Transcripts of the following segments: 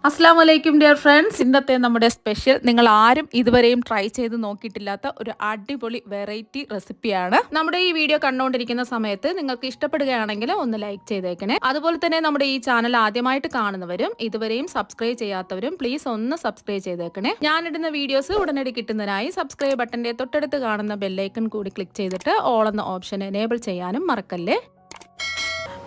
അസ്സലാമു അലൈക്കും dear friends. ഇന്നത്തെ നമ്മുടെ സ്പെഷ്യൽ നിങ്ങൾ ആരും ഇതുവരെയും ട്രൈ ചെയ്ത് നോക്കിയിട്ടില്ലാത്ത ഒരു അടിപൊളി വെറൈറ്റി റെസിപ്പിയാണ്. നമ്മുടെ ഈ വീഡിയോ കണ്ടുകൊണ്ടിരിക്കുന്ന സമയത്ത് നിങ്ങൾക്ക് ഇഷ്ടപ്പെടുകയാണെങ്കിൽ ഒന്ന് ലൈക്ക് ചെയ്തേക്കണേ. അതുപോലെ തന്നെ നമ്മുടെ ഈ ചാനൽ ആദ്യമായിട്ട് കാണുന്നവരും ഇതുവരെയും സബ്സ്ക്രൈബ് ചെയ്യാത്തവരും പ്ലീസ് ഒന്ന് സബ്സ്ക്രൈബ് ചെയ്തേക്കണേ. ഞാനിടുന്ന വീഡിയോസ് ഉടനടി കിട്ടുന്നതിനായി സബ്സ്ക്രൈബ് ബട്ടന്റെ തൊട്ടടുത്ത് കാണുന്ന ബെല്ലൈക്കൺ കൂടി ക്ലിക്ക് ചെയ്തിട്ട് ഓൾ എന്ന ഓപ്ഷൻ എനേബിൾ ചെയ്യാനും മറക്കല്ലേ.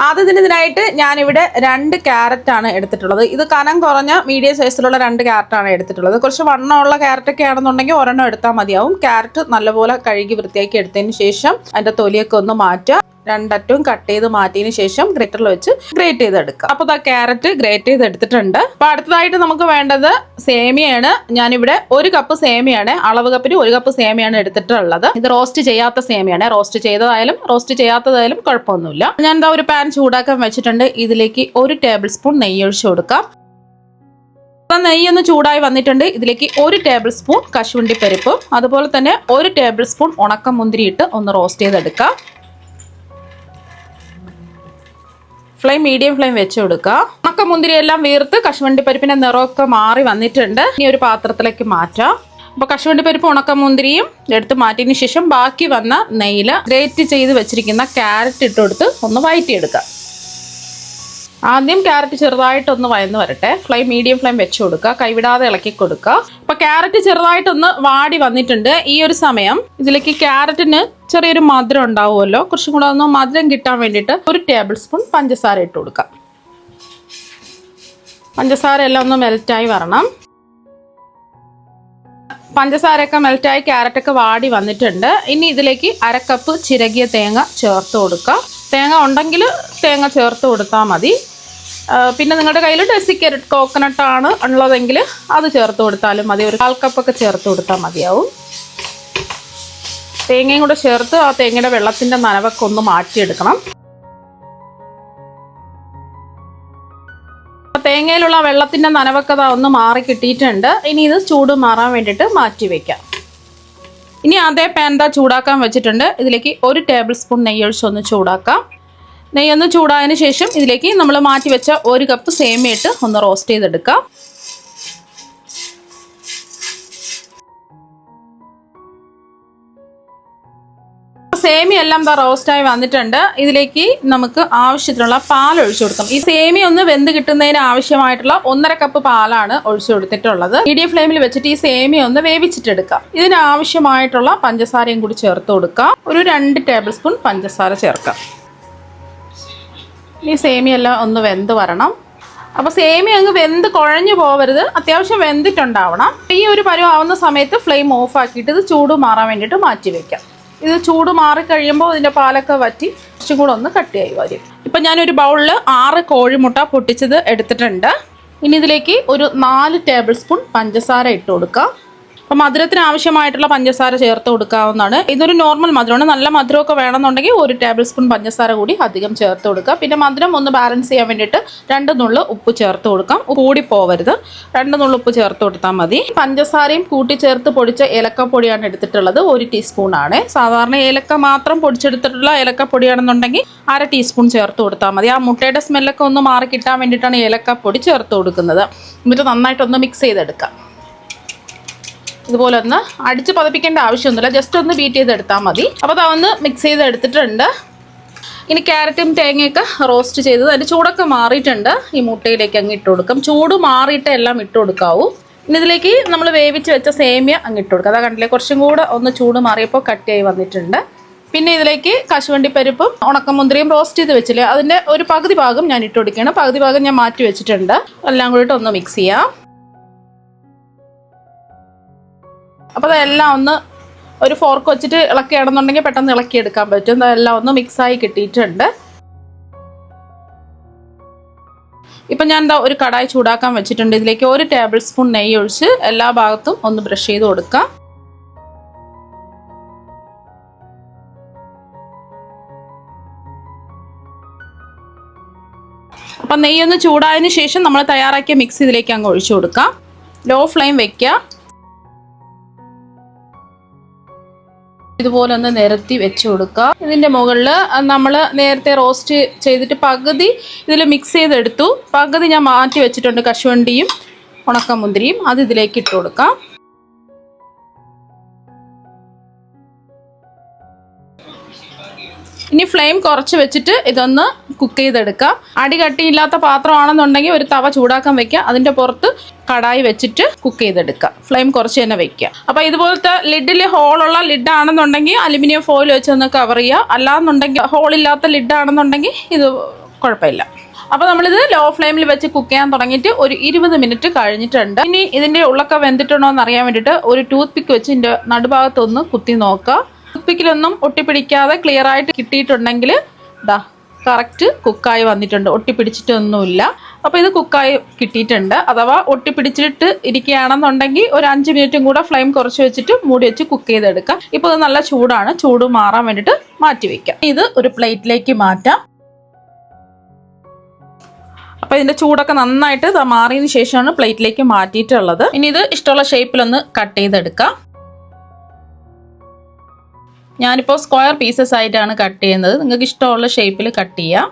ആദ്യത്തിനായിട്ട് ഞാനിവിടെ 2 ക്യാരറ്റ് ആണ് എടുത്തിട്ടുള്ളത്. ഇത് കനം കുറഞ്ഞ മീഡിയം സൈസിലുള്ള 2 ക്യാരറ്റാണ് എടുത്തിട്ടുള്ളത്. കുറച്ച് വണ്ണമുള്ള ക്യാരറ്റൊക്കെ ആണെന്നുണ്ടെങ്കിൽ ഒരെണ്ണം എടുത്താൽ മതിയാവും. ക്യാരറ്റ് നല്ലപോലെ കഴുകി വൃത്തിയാക്കി എടുത്തതിന് ശേഷം അതിൻ്റെ തൊലിയൊക്കെ ഒന്ന് മാറ്റുക. രണ്ടറ്റവും കട്ട് ചെയ്ത് മാറ്റിയതിന് ശേഷം ഗ്രേറ്ററിൽ വെച്ച് ഗ്രേറ്റ് ചെയ്തെടുക്കുക. അപ്പോൾ ആ ക്യാരറ്റ് ഗ്രേറ്റ് ചെയ്ത് എടുത്തിട്ടുണ്ട്. അപ്പോൾ അടുത്തതായിട്ട് നമുക്ക് വേണ്ടത് സേമിയാണ്. ഞാനിവിടെ 1 കപ്പ് സേമിയാണ്, അളവ് കപ്പിന് 1 കപ്പ് സേമിയാണ് എടുത്തിട്ടുള്ളത്. ഇത് റോസ്റ്റ് ചെയ്യാത്ത സേമിയാണ്. റോസ്റ്റ് ചെയ്തതായാലും റോസ്റ്റ് ചെയ്യാത്തതായാലും കുഴപ്പമൊന്നുമില്ല. ഞാൻ എന്താ ഒരു പാൻ ചൂടാക്കാൻ വെച്ചിട്ടുണ്ട്. ഇതിലേക്ക് 1 ടേബിൾ സ്പൂൺ നെയ്യ് ഒഴിച്ചു കൊടുക്കാം. നെയ്യൊന്ന് ചൂടായി വന്നിട്ടുണ്ട്. ഇതിലേക്ക് 1 ടേബിൾ സ്പൂൺ കശുവണ്ടി പരിപ്പും അതുപോലെ തന്നെ 1 ടേബിൾ സ്പൂൺ ഉണക്കമുന്തിരി ഇട്ട് ഒന്ന് റോസ്റ്റ് ചെയ്തെടുക്കാം. ഫ്ലെയിം മീഡിയം ഫ്ലെയിം വെച്ച് കൊടുക്കുക. ഉണക്കമുന്തിരി എല്ലാം വീർത്ത് കശുവണ്ടി പരിപ്പിന്റെ നിറമൊക്കെ മാറി വന്നിട്ടുണ്ട്. ഇനി ഒരു പാത്രത്തിലേക്ക് മാറ്റാം. അപ്പോൾ കശുവണ്ടി പരിപ്പ് ഉണക്കമുന്തിരിയും എടുത്ത് മാറ്റിയതിന് ശേഷം ബാക്കി വന്ന നെയ്യിൽ ഗ്രേറ്റ് ചെയ്ത് വെച്ചിരിക്കുന്ന ക്യാരറ്റ് ഇട്ട് കൊടുത്ത് ഒന്ന് വഴറ്റിയെടുക്കുക. ആദ്യം ക്യാരറ്റ് ചെറുതായിട്ടൊന്ന് വയന്ന് വരട്ടെ. ഫ്ലെയിം മീഡിയം ഫ്ലെയിം വെച്ച് കൊടുക്കുക. കൈവിടാതെ ഇളക്കി കൊടുക്കുക. അപ്പോൾ ക്യാരറ്റ് ചെറുതായിട്ടൊന്ന് വാടി വന്നിട്ടുണ്ട്. ഈ ഒരു സമയം ഇതിലേക്ക് ക്യാരറ്റിന് ചെറിയൊരു മധുരം ഉണ്ടാവുമല്ലോ, കുറച്ചും കൂടെ ഒന്ന് മധുരം കിട്ടാൻ വേണ്ടിയിട്ട് 1 ടേബിൾ സ്പൂൺ പഞ്ചസാര ഇട്ട് കൊടുക്കുക. പഞ്ചസാര എല്ലാം ഒന്ന് മെൽറ്റായി വരണം. പഞ്ചസാരയൊക്കെ മെൽറ്റായി ക്യാരറ്റൊക്കെ വാടി വന്നിട്ടുണ്ട്. ഇനി ഇതിലേക്ക് 1/2 കപ്പ് ചിരകിയ തേങ്ങ ചേർത്ത് കൊടുക്കുക. തേങ്ങ ഉണ്ടെങ്കിൽ തേങ്ങ ചേർത്ത് കൊടുത്താൽ മതി. പിന്നെ നിങ്ങളുടെ കയ്യിൽ ഡെസിക്കേറ്റഡ് കോക്കനട്ട് ആണ് ഉള്ളതെങ്കിൽ അത് ചേർത്ത് കൊടുത്താലും മതി. ഒരു 1/4 കപ്പൊക്കെ ചേർത്ത് കൊടുത്താൽ മതിയാവും. തേങ്ങയും കൂടെ ചേർത്ത് ആ തേങ്ങയുടെ വെള്ളത്തിൻ്റെ നനവൊക്കെ ഒന്ന് മാറ്റിയെടുക്കണം. തേങ്ങയിലുള്ള വെള്ളത്തിൻ്റെ നനവൊക്കെ ഒന്ന് മാറി കിട്ടിയിട്ടുണ്ട്. ഇനി ഇത് ചൂട് മാറാൻ വേണ്ടിയിട്ട് മാറ്റി വയ്ക്കാം. ഇനി അതേ പാൻ ചൂടാക്കാൻ വെച്ചിട്ടുണ്ട്. ഇതിലേക്ക് 1 ടേബിൾ സ്പൂൺ നെയ്യ് ഒഴിച്ചൊന്ന് ചൂടാക്കാം. നെയ്യൊന്ന് ചൂടായതിന് ശേഷം ഇതിലേക്ക് നമ്മൾ മാറ്റി വെച്ച 1 കപ്പ് സേമിയ ഇട്ട് ഒന്ന് റോസ്റ്റ് ചെയ്തെടുക്കാം. സേമിയ എല്ലാം റോസ്റ്റായി വന്നിട്ടുണ്ട്. ഇതിലേക്ക് നമുക്ക് ആവശ്യത്തിനുള്ള പാൽ ഒഴിച്ചു കൊടുക്കാം. ഈ സേമിയ ഒന്ന് വെന്ത് കിട്ടുന്നതിന് ആവശ്യമായിട്ടുള്ള 1/2 കപ്പ് പാലാണ് ഒഴിച്ചു കൊടുത്തിട്ടുള്ളത്. മീഡിയം ഫ്ലെയിമിൽ വെച്ചിട്ട് ഈ സേമിയ ഒന്ന് വേവിച്ചിട്ടെടുക്കാം. ഇതിന് ആവശ്യമായിട്ടുള്ള പഞ്ചസാരയും കൂടി ചേർത്ത് കൊടുക്കാം. ഒരു 2 ടേബിൾ സ്പൂൺ പഞ്ചസാര ചേർക്കാം. ഈ സേമിയ എല്ലാം ഒന്ന് വെന്ത് വരണം. അപ്പോൾ സേമിയ അങ്ങ് വെന്ത് കുഴഞ്ഞു പോകരുത്, അത്യാവശ്യം വെന്തിട്ടുണ്ടാവണം. ഈ ഒരു പരുവാവുന്ന സമയത്ത് ഫ്ലെയിം ഓഫ് ആക്കിയിട്ട് ഇത് ചൂട് മാറാൻ വേണ്ടിയിട്ട് മാറ്റി വയ്ക്കാം. ഇത് ചൂട് മാറിക്കഴിയുമ്പോൾ ഇതിൻ്റെ പാലൊക്കെ വറ്റി കുറച്ചും കൂടെ ഒന്ന് കട്ടിയായി വരും. ഇപ്പം ഞാനൊരു ബൗളിൽ 6 കോഴിമുട്ട പൊട്ടിച്ചത് എടുത്തിട്ടുണ്ട്. ഇനി ഇതിലേക്ക് ഒരു 4 ടേബിൾ സ്പൂൺ പഞ്ചസാര ഇട്ട് കൊടുക്കാം. അപ്പോൾ മധുരത്തിന് ആവശ്യമായിട്ടുള്ള പഞ്ചസാര ചേർത്ത് കൊടുക്കാവുന്നതാണ്. ഇതൊരു നോർമൽ മധുരമാണ്. നല്ല മധുരമൊക്കെ വേണമെന്നുണ്ടെങ്കിൽ 1 ടേബിൾ സ്പൂൺ പഞ്ചസാര കൂടി അധികം ചേർത്ത് കൊടുക്കുക. പിന്നെ മധുരം ഒന്ന് ബാലൻസ് ചെയ്യാൻ വേണ്ടിയിട്ട് 2 നുള്ള് ഉപ്പ് ചേർത്ത് കൊടുക്കാം. കൂടി പോവരുത്, 2 നുള്ള് ഉപ്പ് ചേർത്ത് കൊടുത്താൽ മതി. പഞ്ചസാരയും കൂട്ടി ചേർത്ത് പൊടിച്ച ഏലക്കപ്പൊടിയാണ് എടുത്തിട്ടുള്ളത്. 1 ടീസ്പൂണാണ്. സാധാരണ ഏലക്ക മാത്രം പൊടിച്ചെടുത്തിട്ടുള്ള ഏലക്കപ്പൊടിയാണെന്നുണ്ടെങ്കിൽ 1/2 ടീസ്പൂൺ ചേർത്ത് കൊടുത്താൽ മതി. ആ മുട്ടയുടെ സ്മെല്ലൊക്കെ ഒന്ന് മാറി കിട്ടാൻ വേണ്ടിയിട്ടാണ് ഏലക്കപ്പൊടി ചേർത്ത് കൊടുക്കുന്നത്. എന്നിട്ട് നന്നായിട്ടൊന്ന് മിക്സ് ചെയ്തെടുക്കാം. ഇതുപോലെ ഒന്ന് അടിച്ച് പതപ്പിക്കേണ്ട ആവശ്യമൊന്നുമില്ല, ജസ്റ്റ് ഒന്ന് ബീറ്റ് ചെയ്തെടുത്താൽ മതി. അപ്പോൾ അതൊന്ന് മിക്സ് ചെയ്തെടുത്തിട്ടുണ്ട്. ഇനി ക്യാരറ്റും തേങ്ങയൊക്കെ റോസ്റ്റ് ചെയ്തത് അതിൻ്റെ ചൂടൊക്കെ മാറിയിട്ടുണ്ട്. ഈ മുട്ടയിലേക്ക് അങ്ങ് ഇട്ട് കൊടുക്കാം. ചൂട് മാറിയിട്ട് എല്ലാം ഇട്ട് കൊടുക്കാവൂ. ഇനി ഇതിലേക്ക് നമ്മൾ വേവിച്ച് വെച്ച സേമിയ അങ്ങ് ഇട്ട് കൊടുക്കുക. അതാ കണ്ടില്ലേ, കുറച്ചും കൂടെ ഒന്ന് ചൂട് മാറിയപ്പോൾ കട്ടിയായി വന്നിട്ടുണ്ട്. പിന്നെ ഇതിലേക്ക് കശുവണ്ടി പരിപ്പും ഉണക്കമുന്തിരിയും റോസ്റ്റ് ചെയ്ത് വെച്ചില്ലേ, അതിൻ്റെ ഒരു പകുതി ഭാഗം ഞാൻ ഇട്ട് കൊടുക്കുകയാണ്. പകുതി ഭാഗം ഞാൻ മാറ്റി വെച്ചിട്ടുണ്ട്. എല്ലാം കൂടിയിട്ട് ഒന്ന് മിക്സ് ചെയ്യാം. അപ്പോൾ അതെല്ലാം ഒന്ന് ഒരു ഫോർക്ക് വെച്ചിട്ട് ഇളക്കുകയാണെന്നുണ്ടെങ്കിൽ പെട്ടെന്ന് ഇളക്കിയെടുക്കാൻ പറ്റും. അതെല്ലാം ഒന്ന് മിക്സായി കിട്ടിയിട്ടുണ്ട്. ഇപ്പം ഞാൻ ഒരു കടായി ചൂടാക്കാൻ വെച്ചിട്ടുണ്ട്. ഇതിലേക്ക് 1 ടേബിൾ സ്പൂൺ നെയ്യ് ഒഴിച്ച് എല്ലാ ഭാഗത്തും ഒന്ന് ബ്രഷ് ചെയ്ത് കൊടുക്കാം. അപ്പം നെയ്യൊന്ന് ചൂടായതിന് ശേഷം നമ്മൾ തയ്യാറാക്കിയ മിക്സ് ഇതിലേക്ക് അങ്ങ് ഒഴിച്ചു കൊടുക്കാം. ലോ ഫ്ലെയിം വയ്ക്കുക. ഇതുപോലെ ഒന്ന് നിരത്തി വെച്ച് കൊടുക്കുക. ഇതിൻ്റെ മുകളിൽ നമ്മൾ നേരത്തെ റോസ്റ്റ് ചെയ്തിട്ട് പകുതി ഇതിൽ മിക്സ് ചെയ്തെടുത്തു, പകുതി ഞാൻ മാറ്റി വെച്ചിട്ടുണ്ട് കശുവണ്ടിയും ഉണക്കമുന്തിരിയും അത് ഇതിലേക്ക് ഇട്ട് കൊടുക്കാം. ഇനി ഫ്ലെയിം കുറച്ച് വെച്ചിട്ട് ഇതൊന്ന് കുക്ക് ചെയ്തെടുക്കാം. അടി കട്ടിയില്ലാത്ത പാത്രമാണെന്നുണ്ടെങ്കിൽ ഒരു തവ ചൂടാക്കാൻ വെക്കുക, അതിൻ്റെ പുറത്ത് കടായി വെച്ചിട്ട് കുക്ക് ചെയ്തെടുക്കുക. ഫ്ലെയിം കുറച്ച് തന്നെ വെക്കുക. അപ്പോൾ ഇതുപോലത്തെ ലിഡിൽ ഹോളുള്ള ലിഡാണെന്നുണ്ടെങ്കിൽ അലുമിനിയം ഫോയിൽ വെച്ചൊന്ന് കവർ ചെയ്യുക. അല്ലാന്നുണ്ടെങ്കിൽ ഹോളില്ലാത്ത ലിഡാണെന്നുണ്ടെങ്കിൽ ഇത് കുഴപ്പമില്ല. അപ്പോൾ നമ്മളിത് ലോ ഫ്ലെയിമിൽ വെച്ച് കുക്ക് ചെയ്യാൻ തുടങ്ങിയിട്ട് ഒരു 20 മിനിറ്റ് കഴിഞ്ഞിട്ടുണ്ട്. ഇനി ഇതിൻ്റെ ഉള്ളൊക്കെ വെന്തിട്ടുണ്ടോ എന്ന് അറിയാൻ വേണ്ടിയിട്ട് ഒരു ടൂത്ത് പിക്ക് വെച്ച് ഇതിൻ്റെ നടുഭാഗത്തൊന്ന് കുത്തി നോക്കുക. ടൂത്ത് പിക്കിലൊന്നും ഒട്ടിപ്പിടിക്കാതെ ക്ലിയർ ആയിട്ട് കിട്ടിയിട്ടുണ്ടെങ്കിൽ ദാ കറക്റ്റ് കുക്കായി വന്നിട്ടുണ്ട്, ഒട്ടിപ്പിടിച്ചിട്ടൊന്നുമില്ല. അപ്പോൾ ഇത് കുക്കായി കിട്ടിയിട്ടുണ്ട്. അഥവാ ഒട്ടിപ്പിടിച്ചിട്ട് ഇരിക്കുകയാണെന്നുണ്ടെങ്കിൽ ഒരു 5 മിനിറ്റും കൂടെ ഫ്ലെയിം കുറച്ച് വെച്ചിട്ട് മൂടി വെച്ച് കുക്ക് ചെയ്തെടുക്കാം. ഇപ്പോൾ ഇത് നല്ല ചൂടാണ്, ചൂട് മാറാൻ വേണ്ടിയിട്ട് മാറ്റി വയ്ക്കാം. ഇത് ഒരു പ്ലേറ്റിലേക്ക് മാറ്റാം. അപ്പോൾ ഇതിൻ്റെ ചൂടൊക്കെ നന്നായിട്ട് മാറിയതിന് ശേഷമാണ് പ്ലേറ്റിലേക്ക് മാറ്റിയിട്ടുള്ളത്. ഇനി ഇത് ഇഷ്ടമുള്ള ഷേപ്പിലൊന്ന് കട്ട് ചെയ്തെടുക്കാം. ഞാനിപ്പോൾ സ്ക്വയർ പീസസ് ആയിട്ടാണ് കട്ട് ചെയ്യുന്നത്. നിങ്ങൾക്ക് ഇഷ്ടമുള്ള ഷേപ്പിൽ കട്ട് ചെയ്യാം.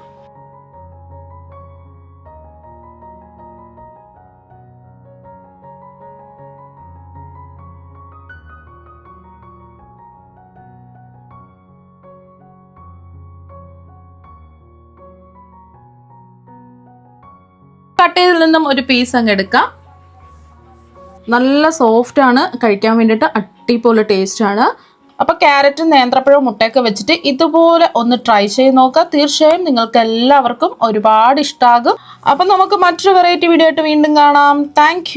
കട്ട് ചെയ്തതിൽ നിന്നും ഒരു പീസ് അങ്ങ് എടുക്കാം. നല്ല സോഫ്റ്റ് ആണ്, കഴിക്കാൻ വേണ്ടിയിട്ട് അടിപൊളി ടേസ്റ്റ് ആണ്. അപ്പോൾ ക്യാരറ്റും നേന്ത്രപ്പഴവും മുട്ടയൊക്കെ വെച്ചിട്ട് ഇതുപോലെ ഒന്ന് ട്രൈ ചെയ്ത് നോക്കുക. തീർച്ചയായും നിങ്ങൾക്ക് എല്ലാവർക്കും ഒരുപാട് ഇഷ്ടമാകും. അപ്പം നമുക്ക് മറ്റൊരു വെറൈറ്റി വീഡിയോ ആയിട്ട് വീണ്ടും കാണാം. താങ്ക്